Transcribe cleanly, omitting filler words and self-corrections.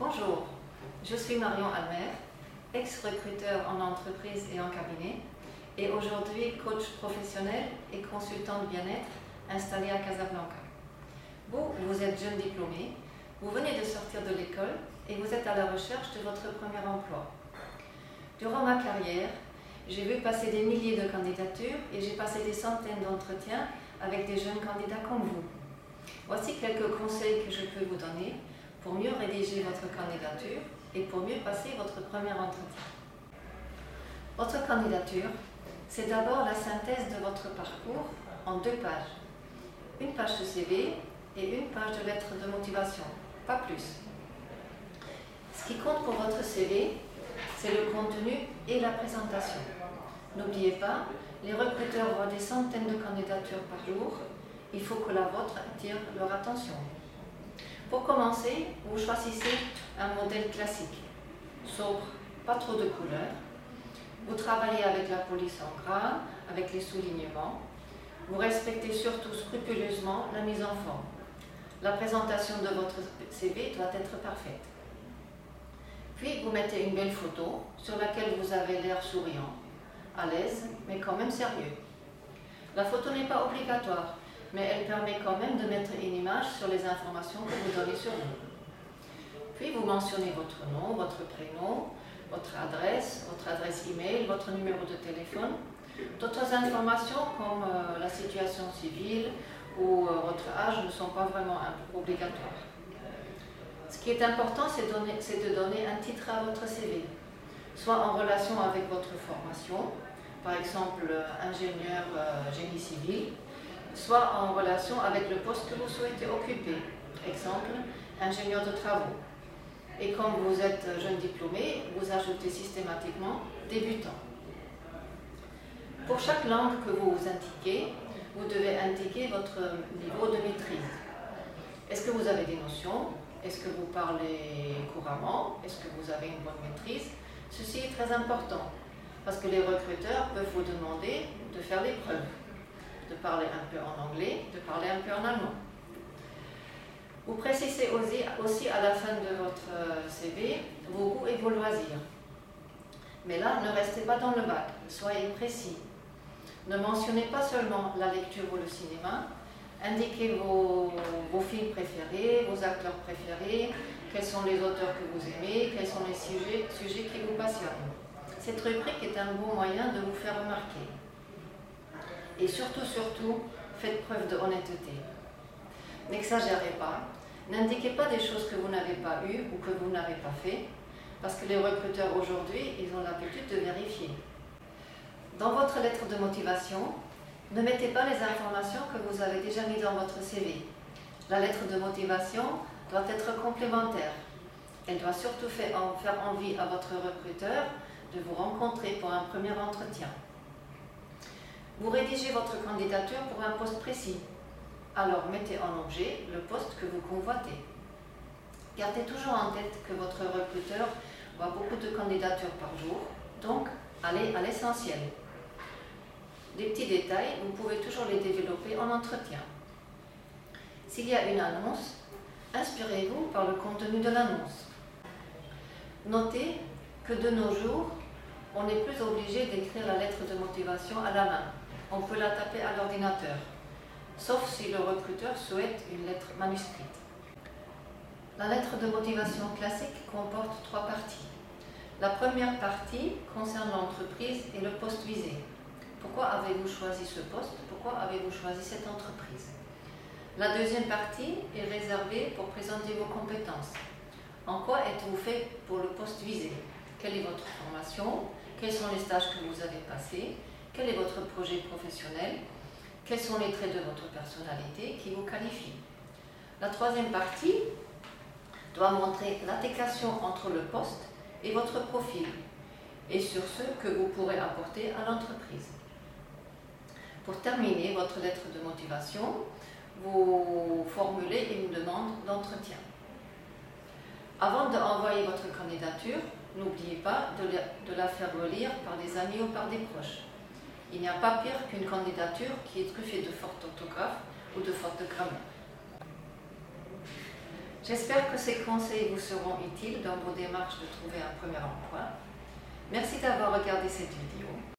Bonjour, je suis Marion Almer, ex-recruteur en entreprise et en cabinet, et aujourd'hui coach professionnel et consultante bien-être installée à Casablanca. Vous êtes jeune diplômé, vous venez de sortir de l'école et vous êtes à la recherche de votre premier emploi. Durant ma carrière, j'ai vu passer des milliers de candidatures et j'ai passé des centaines d'entretiens avec des jeunes candidats comme vous. Voici quelques conseils que je peux vous donner pour mieux rédiger votre candidature et pour mieux passer votre premier entretien. Votre candidature, c'est d'abord la synthèse de votre parcours en 2 pages. Une page de CV et une page de lettre de motivation, pas plus. Ce qui compte pour votre CV, c'est le contenu et la présentation. N'oubliez pas, les recruteurs voient des centaines de candidatures par jour. Il faut que la vôtre attire leur attention. Pour commencer, vous choisissez un modèle classique, sobre, pas trop de couleurs. Vous travaillez avec la police en gras, avec les soulignements. Vous respectez surtout scrupuleusement la mise en forme. La présentation de votre CV doit être parfaite. Puis vous mettez une belle photo sur laquelle vous avez l'air souriant, à l'aise, mais quand même sérieux. La photo n'est pas obligatoire, mais elle permet quand même de mettre une image sur les informations que vous donnez sur vous. Puis vous mentionnez votre nom, votre prénom, votre adresse email, votre numéro de téléphone, d'autres informations comme la situation civile ou votre âge ne sont pas vraiment obligatoires. Ce qui est important, c'est de donner un titre à votre CV, soit en relation avec votre formation, par exemple ingénieur génie civil, soit en relation avec le poste que vous souhaitez occuper, exemple ingénieur de travaux. Et comme vous êtes jeune diplômé, vous ajoutez systématiquement débutant. Pour chaque langue que vous indiquez, vous devez indiquer votre niveau de maîtrise. Est-ce que vous avez des notions? Est-ce que vous parlez couramment? Est-ce que vous avez une bonne maîtrise? Ceci est très important, parce que les recruteurs peuvent vous demander de faire l'épreuve, de parler un peu en anglais, de parler un peu en allemand. Vous précisez aussi à la fin de votre CV vos goûts et vos loisirs. Mais là, ne restez pas dans le bac, soyez précis. Ne mentionnez pas seulement la lecture ou le cinéma, indiquez vos films préférés, vos acteurs préférés, quels sont les auteurs que vous aimez, quels sont les sujets qui vous passionnent. Cette rubrique est un bon moyen de vous faire remarquer. Et surtout, faites preuve de honnêteté. N'exagérez pas, n'indiquez pas des choses que vous n'avez pas eues ou que vous n'avez pas fait, parce que les recruteurs aujourd'hui, ils ont l'habitude de vérifier. Dans votre lettre de motivation, ne mettez pas les informations que vous avez déjà mises dans votre CV. La lettre de motivation doit être complémentaire. Elle doit surtout faire envie à votre recruteur de vous rencontrer pour un premier entretien. Vous rédigez votre candidature pour un poste précis. Alors mettez en objet le poste que vous convoitez. Gardez toujours en tête que votre recruteur voit beaucoup de candidatures par jour, donc allez à l'essentiel. Des petits détails, vous pouvez toujours les développer en entretien. S'il y a une annonce, inspirez-vous par le contenu de l'annonce. Notez que de nos jours, on n'est plus obligé d'écrire la lettre de motivation à la main. On peut la taper à l'ordinateur, sauf si le recruteur souhaite une lettre manuscrite. La lettre de motivation classique comporte 3 parties. La première partie concerne l'entreprise et le poste visé. Pourquoi avez-vous choisi ce poste? Pourquoi avez-vous choisi cette entreprise? La deuxième partie est réservée pour présenter vos compétences. En quoi êtes-vous fait pour le poste visé? Quelle est votre formation? Quels sont les stages que vous avez passés? Quel est votre projet professionnel? Quels sont les traits de votre personnalité qui vous qualifient? La troisième partie doit montrer l'adéquation entre le poste et votre profil et sur ce que vous pourrez apporter à l'entreprise. Pour terminer votre lettre de motivation, vous formulez une demande d'entretien. Avant d'envoyer votre candidature, n'oubliez pas de la faire relire par des amis ou par des proches. Il n'y a pas pire qu'une candidature qui est truffée de fautes d'orthographe ou de fautes de grammaire. J'espère que ces conseils vous seront utiles dans vos démarches de trouver un premier emploi. Merci d'avoir regardé cette vidéo.